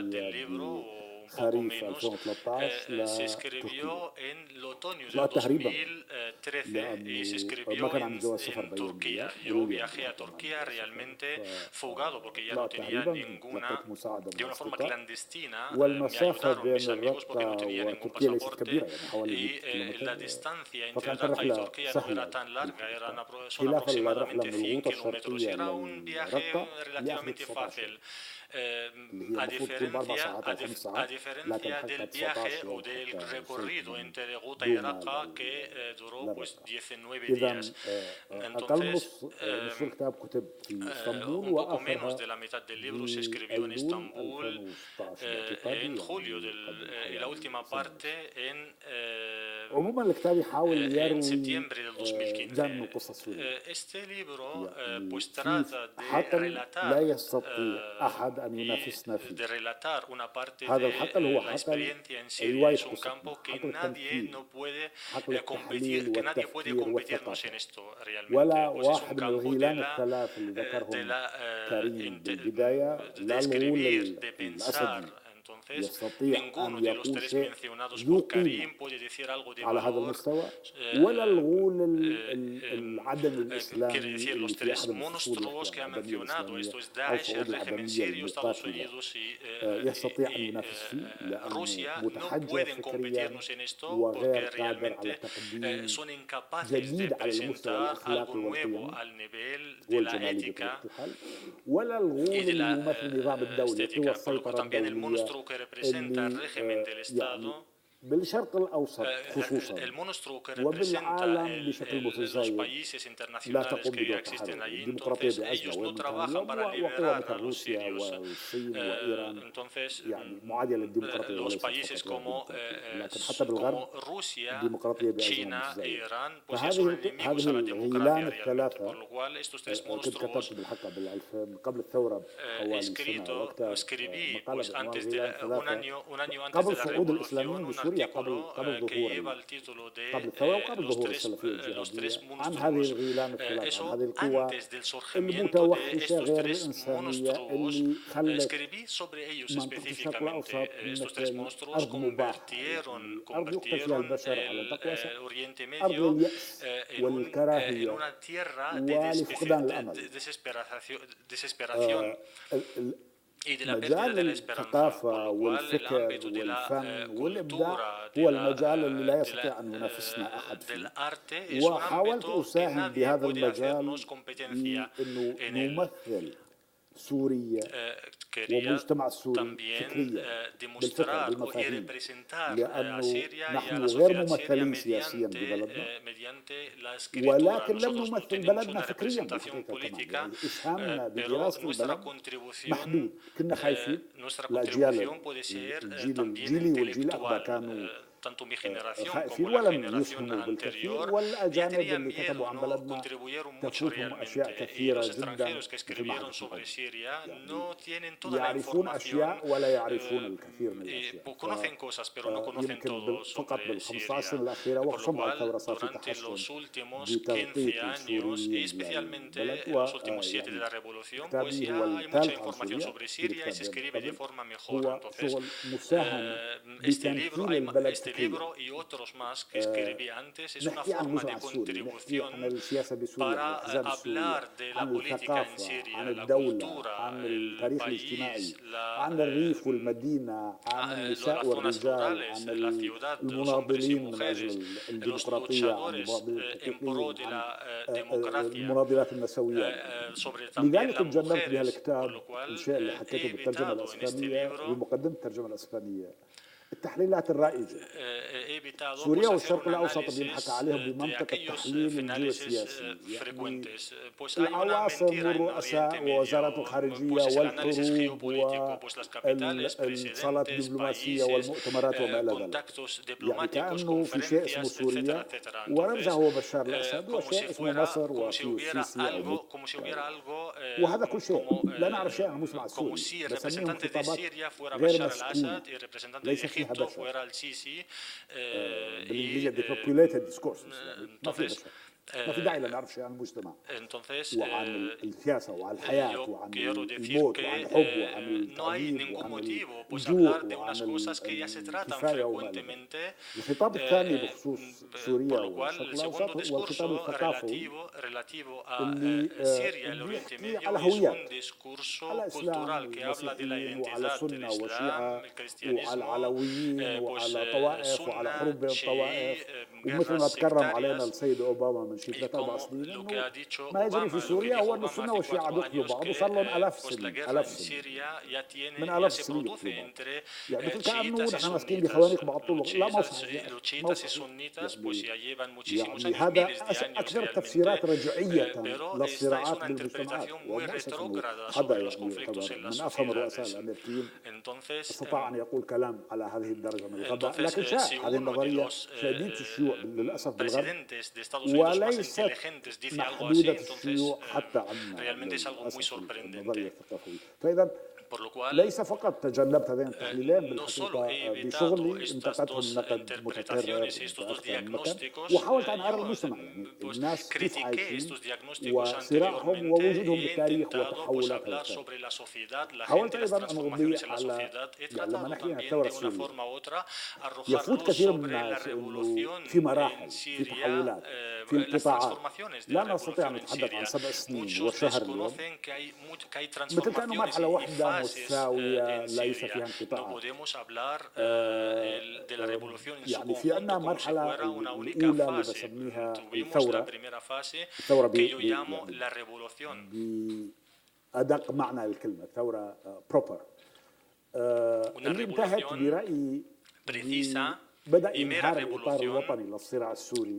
خريف 2013 لتركيا. طلعت تهريبا لأنه ما كان عندي جواز سفر بين viaje a Turquía realmente fugado porque ya no tenía ninguna, de una forma clandestina, me ayudaron mis amigos porque no tenía ningún pasaporte y la distancia entre Raqqa y Turquía no era tan larga, son aproximadamente 100 kilómetros y era un viaje relativamente fácil. A diferencia del viaje o del recorrido entre Ghouta y Raqqa que duró pues 19 días. Entonces, un poco menos de la mitad del libro se escribió en Estambul en julio y la última parte en septiembre del 2015. Este libro pues trata de relatar una parte de la experiencia en Siria. Es un campo que nadie puede competirnos en esto realmente. Pues es un campo de escribir, de pensar. Entonces, ninguno de los tres mencionados por Karim puede decir algo de valor. Quiere decir, los tres monstruos que ha mencionado, esto es Daesh, el régimen sirio, Estados Unidos y Rusia, no pueden competirnos en esto porque realmente son incapaces de presentar algo nuevo al nivel de la ética y de la estética. También el monstruo que representa el régimen del Estado بالشرق الأوسط خصوصا وبالعالم بشكل متزايد لا تقوم بدور تحرر. الديمقراطية بأزمة وقوى مثل روسيا والصين وإيران يعني معادية للديمقراطية وليست فقط لكن حتى بالغرب الديمقراطية بأزمة متزايد. فهذه الغيلان الثلاثة كنت كتبت بالحق قبل الثورة حوالي سنة وقتها مقالة بعنوان غيلان ثلاثة قبل صعود الإسلاميين بسوريا قبل الثورة وقبل ظهور السلفية الجهادية عن هذه الغيلان الثلاثة عن هذه القوى المتوحشة غير الإنسانية اللي خلت منطقة الشرق الأوسط مثل أرض مباحة أرض يقتل فيها البشر على التقوى أرض اليأس والكراهية ولفقدان الأمل. مجال الثقافة والفكر والفن والإبداع هو المجال اللي لا يستطيع أن ينافسنا أحد فيه. وحاولت أساهم بهذا المجال لأنه نمثل سوريا ومجتمع سوري فكريا بالفكر بالمفاهيم لأنه نحن غير ممثلين سياسيا ببلدنا ولكن لم نمثل بلدنا فكريا بحقيقة. إسهامنا بدراسة البلد محدود. كنا خايفين الأجيال الجيل والجيل الأكبر كانوا خائفين ولم يسهموا بالكثير والأجانب اللي كتبوا عن بلدنا تفوتهم أشياء كثيرة جدا مثل ما يعرفون أشياء ولا يعرفون الكثير من الأشياء. يمكن فقط بال15 سنة الأخيرة وخصوصا بعد الثورة صار في تحسن بتلقيط السوريين للبلد وكتابي هو الثالث عن سوريا هو شغل مساهم بتمثيل البلد فكريا. نحكي عن المجتمع السوري، نحكي عن السياسة بسوريا، عن الأحزاب السورية، عن الثقافة، عن الدولة، عن التاريخ الاجتماعي، عن الريف والمدينة، عن النساء والرجال، عن المناضلين من أجل الديمقراطية، عن المناضلات النسوية. لذلك تجنبت بها الكتاب الشيء اللي حكيته بالترجمة الأسبانية بمقدمة الترجمة الأسبانية التحليلات الرائجة. سوريا والشرق الأوسط بينحكى عليهم بمنطقة التحليل الجيوسياسي، يعني العواصم والرؤساء ووزارات الخارجية والحروب والاتصالات الدبلوماسية والمؤتمرات وما إلى ذلك. يعني كأنه في شيء اسمه سوريا ورمزه هو بشار الأسد وشيء اسمه مصر وسيسي وهذا كل شيء. لا نعرف شيء عن المجتمع السوري، نسميهم خطابات غير مسكونة ليس فيها بشر. بالإنجليزية depopulated discourses ما في بشر. ما في داعي لنعرف شيء عن المجتمع وعن السياسة وعن الحياة وعن الموت وعن الحب وعن التعليم وعن الجوع وعن الكفاية وما إلى ذلك. الخطاب الثاني بخصوص سوريا والشرق الأوسط هو الخطاب الثقافي اللي بيحكي على هويات، على إسلام ومسيحيين وعلى سنة وشيعة وعلى العلويين وعلى طوائف وعلى حروب بين الطوائف. ومثل ما تكرم علينا السيد أوباما من شي 3-4 سنين إنه ما يجري في سوريا هو أن السنة والشيعة بيقتلوا بعض وصار لهم آلاف سنين من آلاف السنين بيقتلوا بعض. يعني مثل كأنه نحن ماسكين بخوانق بعض طول. لا ما صحيح يعني هذا أكثر التفسيرات رجعية للصراعات بالمجتمعات ومؤسسة حدا يعني يعتبر من أفهم الرؤساء الأمريكيين استطاع أن يقول كلام على هذه الدرجة من الغباء. لكن شاء هذه النظرية شديدة الشيوع للأسف بالغرب وليست محدودة الشيوع حتى عنا النظرية الثقافية. فإذا ليس فقط تجنبت هذين التحليلين بالحقيقة بشغلي انتقدتهم نقد متكرر وحاولت أن أرى المجتمع يعني الناس كيف عايشين وصراعهم ووجودهم بالتاريخ وتحولات التاريخ. حاولت أيضا أن أضيء على يعني لما نحكي عن الثورة السورية يفوت كثير من الناس إنه في مراحل في تحولات في انقطاعات لا نستطيع أن نتحدث عن 7 سنين وشهر اليوم مثل كأنه مرحلة واحدة متساوية ليس فيها انقطاعات. يعني في عندنا مرحلة الأولى اللي بسميها الثورة بأدق معنى الكلمة ثورة proper اللي انتهت برأيي primera revolución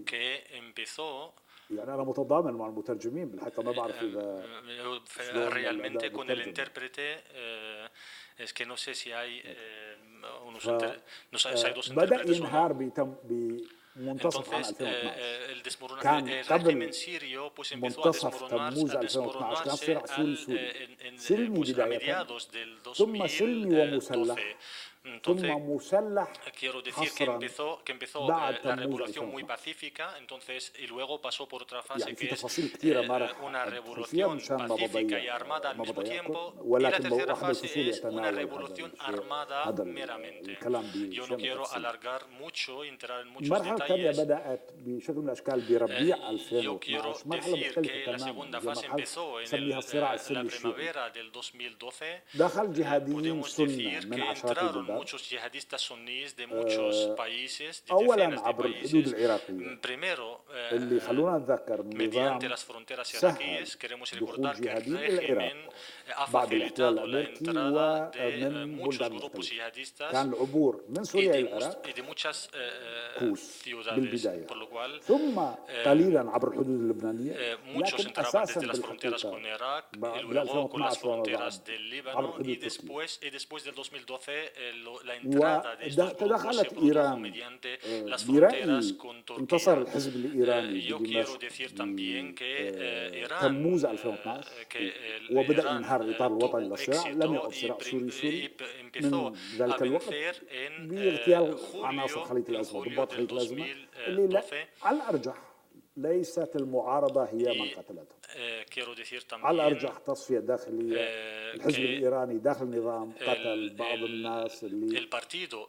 que empezó يعني أنا متضامن مع المترجمين بالحقيقة ما بعرف إذا realmente con el intérprete es que no sé si hay unos dos intérpretes o no. Entonces, el régimen sirio pues empezó a desmoronarse a mediados del 2012. Entonces, quiero decir que empezó la revolución muy pacífica, entonces, y luego pasó por otra fase que es una revolución pacífica y armada al mismo tiempo, y la tercera fase es una revolución armada meramente. Yo no quiero alargar mucho, entrar en muchos detalles. Yo quiero decir que la segunda fase empezó en la primavera del 2012. Podemos decir que entraron muchos yihadistas suníes de muchos países, de decenas de países. Primero, mediante las fronteras iraquíes, queremos recordar que el régimen ha facilitado la entrada de muchos grupos yihadistas y de muchas ciudades, por lo cual muchos entraban desde las fronteras con Irak y luego con las fronteras del Líbano, y después del 2012 la entrada de estos grupos se produjo mediante las fronteras con Turquía. Yo quiero decir también que Irán tuvo éxito y empezó a vencer en julio del 2012. ليست المعارضة هي من قتلتهم. على الأرجح تصفية داخلية الحزب الإيراني داخل النظام قتل بعض الناس اللي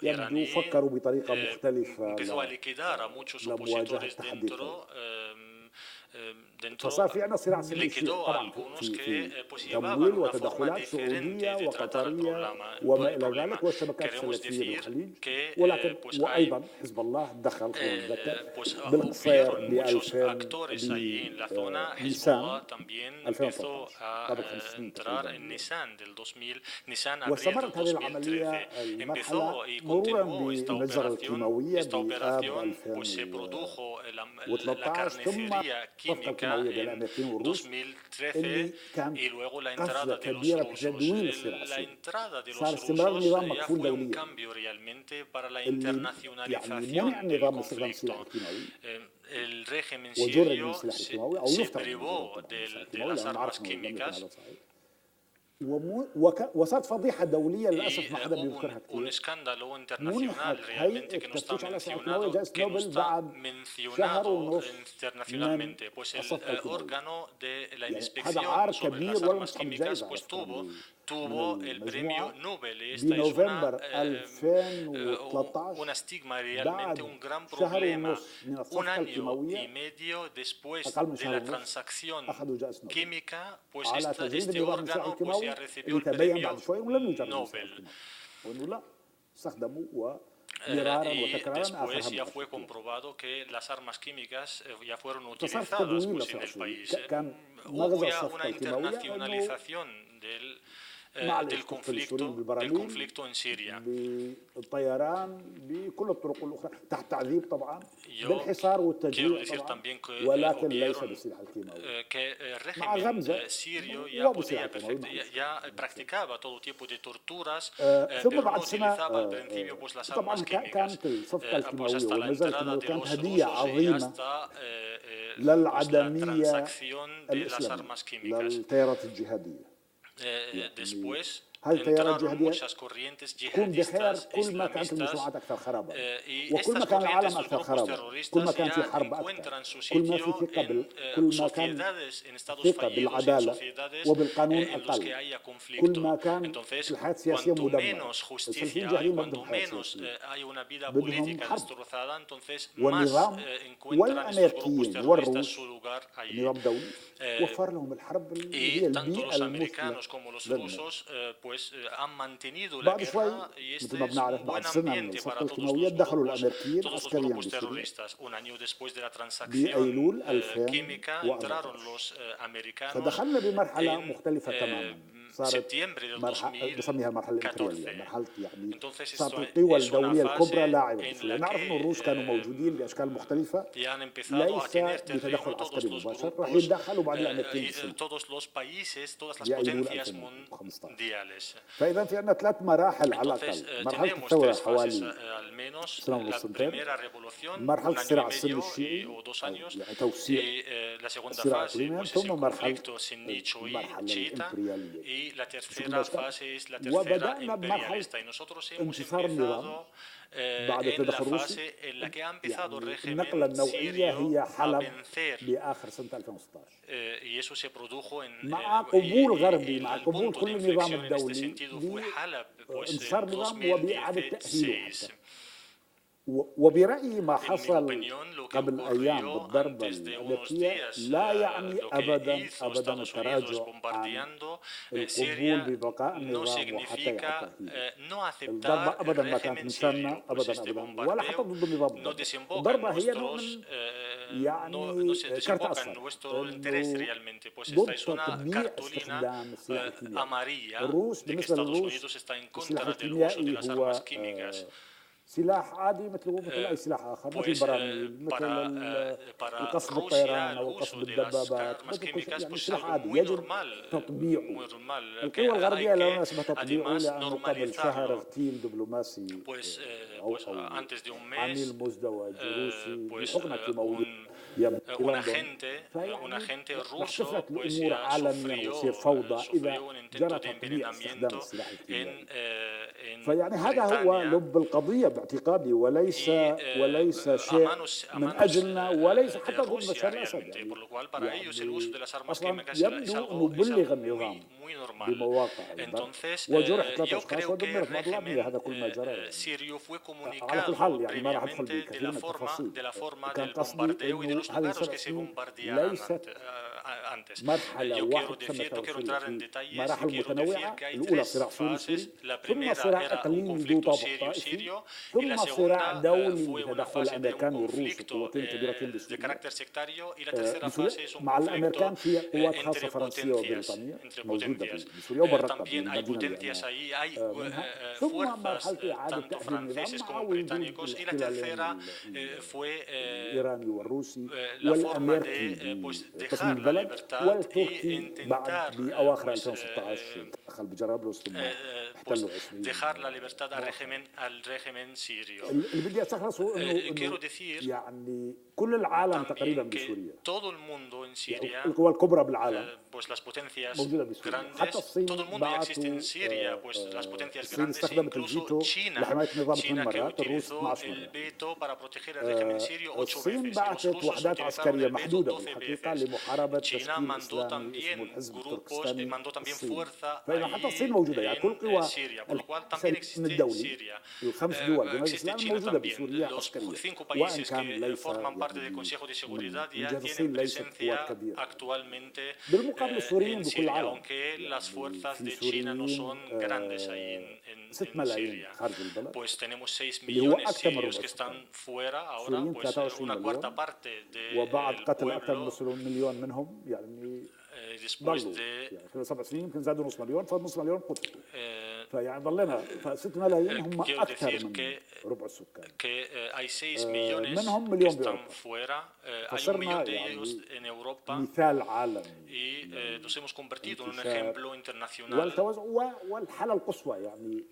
يبدو فكروا بطريقة مختلفة لمواجهة التحدي. فصار في عندنا صراع سياسي طبعا في تمويل وتدخلات سعودية وقطرية وما إلى ذلك والشبكات السلفية بالخليج، ولكن وأيضا حزب الله دخل بالقصير ب 2000 نيسان 2013 واستمرت هذه العملية المرحلة مرورا بالمجزرة الكيماوية بآب 2013 ثم química en 2013 y luego la entrada de los rusos. La entrada de los rusos ya fue un cambio realmente para la internacionalización del conflicto. El régimen sirio se privó de las armas químicas. وصارت فضيحة دولية للأسف ما حدا بيذكرها كثير. Un escándalo internacional realmente que no está mencionado internacionalmente, pues el órgano de la inspección sobre las armas químicas pues tuvo el premio Nobel. Esta es un estigma realmente, un gran problema. Un año y medio después de la transacción química, pues este órgano pues ya recibió el premio Nobel. Y después ya fue comprobado que las armas químicas ya fueron utilizadas pues, en el país. Hubo ya una internacionalización del conflicto en Siria. Yo quiero decir también que el régimen sirio ya practicaba todo tipo de torturas, pero no utilizaba al principio pues, las armas químicas. Pues hasta la entrada de los rusos y hasta la transacción de las armas químicas. Después entraron muchas corrientes yihadistas islamistas y estas corrientes, los grupos terroristas ya encuentran su sitio en sociedades, en estados fallidos, en sociedades en los que haya conflicto. Entonces, cuanto menos justicia hay, cuanto menos hay una vida política destrozada, entonces más encuentran estos grupos terroristas su lugar allí. Y tanto los americanos como los rusos pues han mantenido la guerra y este es un buen ambiente para todos los grupos terroristas. Un año después de la transacción química entraron los americanos septiembre de 2014. Entonces صارت esto القوى es una الدولية الكبرى fase لاعبة en بسوريا. la نعرف أن الروس كانوا موجودين بأشكال مختلفة que han empezado a ليس tener terreno بتدخل todos عسكري los مباشر، راح grupos, يتدخلوا بعد الأمريكيين بالسلم todos los países, todas las يأيدون potencias 2015. mundiales. فإذا في عندنا 3 مراحل على Entonces, الأقل. مرحلة tenemos الثورة 3 fases حوالي al menos. سنة La ونص سنتين. primera revolución, مرحلة un año y الصراع السني medio الشيعي o 2 أو años, يعني توسيع y la segunda الصراع fase الإقليمي، pues, es ثم el مرحلة conflicto sunni-chiita, الإمبريالية. y la tercera fase es la tercera وبدأنا بمرحلة imperialista. Y nosotros hemos انتصار النظام empezado بعد en la التدخل الروسي. fase en la que ha empezado el النقلة régimen النوعية sirio هي a حلب vencer. بآخر سنة 2016 Y eso se produjo en مع قبول غربي، مع el قبول punto de كل النظام inflexión en este الدولي sentido fue Halab, pues بانتصار en النظام وبإعادة تأهيله 2016. حتى. وبرأيي ما En mi حصل opinión, lo que قبل أيام ocurrió بالضربة antes de unos الأمريكية días, لا يعني lo que أبدا hizo أبدا Estados Unidos التراجع عن bombardeando القبول Siria ببقاء no النظام وحتى significa يعتقل. no الضربة aceptar el أبدا ما كانت régimen من sirio, شأننا pues أبدا este أبدا ولا حتى bombardeo ضد النظام no الضربة. desemboca en الضربة هي نوع nuestros, من يعني se كارت desemboca en أصفر nuestro interés إنه realmente, pues esta ضد es una تطبيع cartulina استخدام السلاح الكيميائي. amarilla الروس de que بالنسبة Estados للروس Unidos está en السلاح contra del uso de الكيميائي las هو armas químicas. سلاح عادي مثل أي سلاح آخر، مثل البراميل، مثل القصف بالطيران أو القصف بالدبابات، مثل كل شيء، يعني سلاح عادي يجب تطبيعه. القوى الغربية لا يناسبها تطبيعه لأنه قبل شهر اغتيل دبلوماسي أو عميل مزدوج روسي بحكم كيماوي un agente ruso pues ya sufrió un intento de envenenamiento en فيعني هذا هو لب القضية باعتقادي، وليس شيء من أجلنا وليس حتى ضد بشار الأسد. يعني أصلا يبدو أنه بلغ النظام بمواقع وجرح 3 أشخاص ودمرت بعض الأبنية. هذا كل ما جرى على كل حال، يعني ما راح أدخل بكثير من التفاصيل. كان قصدي أنه هذه 7 سنين ليست مرحلة واحدة في مراحل متنوعة. الأولى صراع سوري ثم صراع إقليمي ذو طابع طائفي ثم صراع دولي بتدخل الأمريكان والروس وقوتين كبيرتين بسوريا. مع الأمريكان في قوات خاصة فرنسية وبريطانية موجودة بسوريا وبالرقة بالمدينة ثم مرحلة إعادة تأهيل النظام مع وجود الاحتلالين الإيراني والروسي والأمريكي بقسم البلد والتركي بعد بأواخر 2016 دخل بجرابلس ثم احتلوا 20. dejar la libertad al régimen sirio. اللي بدي أستخلصه إنه يعني كل العالم تقريبا بسوريا. Todo el mundo en Siria. القوى الكبرى بالعالم. Pues las potencias grandes. حتى الصين todo el mundo ya existe en Siria, pues las potencias grandes, استخدمت الفيتو لحماية النظام 8 مرات، الروس 12 el veto para proteger el régimen sirio 8 veces. الصين بعثت وحدات عسكرية محدودة بالحقيقة لمحاربة تشكيل إسلامي اسمه الحزب التركستاني الصيني. فإذا حتى الصين موجودة، يعني كل قوى الحزب الدولي ال5 دول بين الإسلام موجودة بسوريا عسكرية، وإن كان ليس Consejo de Seguridad ya tienen presencia actualmente en Siria, aunque las fuerzas de China no son grandes ahí en Siria. Pues tenemos 6 millones sirios que están fuera ahora, pues una cuarta parte del pueblo. Después de خلال 7 سنين يمكن زادوا نص مليون، فنص مليون قتلوا. فيعني ضلنا 6 ملايين هم أكثر من ربع السكان. منهم مليون بأوروبا. فصرنا يعني مثال عالمي. nos hemos convertido en un ejemplo internacional. والحالة القصوى، يعني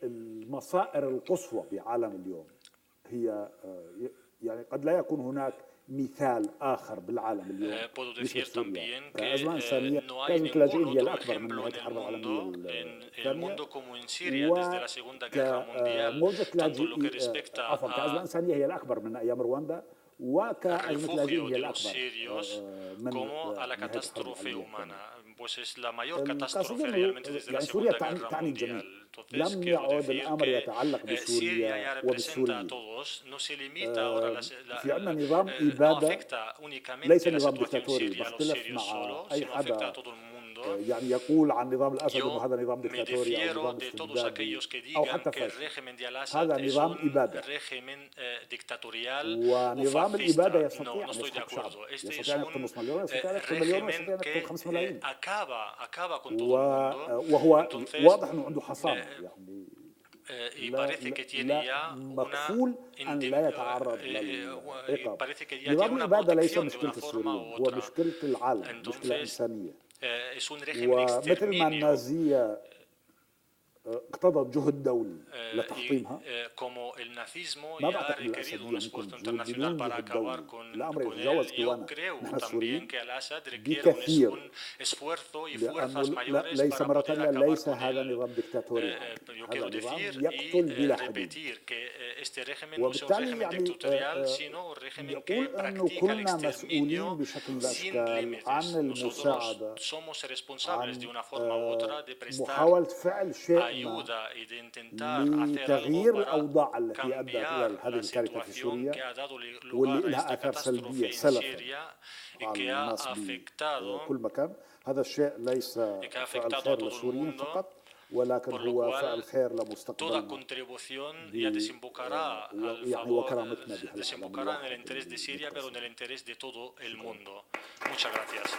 المصائر القصوى بعالم اليوم هي يعني قد لا يكون هناك مثال آخر بالعالم اليوم. Puedo decir también que no hay كانت ningún اللاجئين otro الأكبر من ejemplo نهاية en el الحرب العالمية mundo, en el mundo como en Siria desde la Segunda Guerra Mundial, tanto lo que respecta كأزمة إنسانية هي الأكبر من أيام رواندا، وكأزمة لاجئين هي الأكبر como a la catástrofe humana. Pues es la mayor catástrofe realmente desde la Segunda Guerra Mundial. Entonces, quiero decir que Siria ya representa a todos, no se limita ahora no afecta únicamente la situación siria a los sirios solo, sino afecta a todo el mundo. yo me difiero de todos aquellos que digan que el régimen de Al-Assad es un régimen dictatorial o fascista. No estoy de acuerdo. Este es un régimen que acaba con todo el mundo. Entonces, y parece que tiene ya una protección de una forma u otra. Entonces, es un régimen de exterminio. اقتضت جهد دولي لتحطيمها como el nazismo ya ha requerido un esfuerzo internacional para acabar con él, yo creo también que Al-Assad requiere un esfuerzo y fuerzas mayores para poder acabar con él. Yo quiero decir y repetir que este régimen no es un régimen dictatorial, sino un régimen que practica el exterminio sin límites. Nosotros somos responsables de una forma u otra de prestar ayuda y de intentar hacer algo para cambiar la situación que ha dado lugar a esta catástrofe en Siria y que ha afectado a todo el mundo, por lo cual toda contribución ya desembocará desembocará en el interés de Siria, pero en el interés de todo el mundo. Muchas gracias.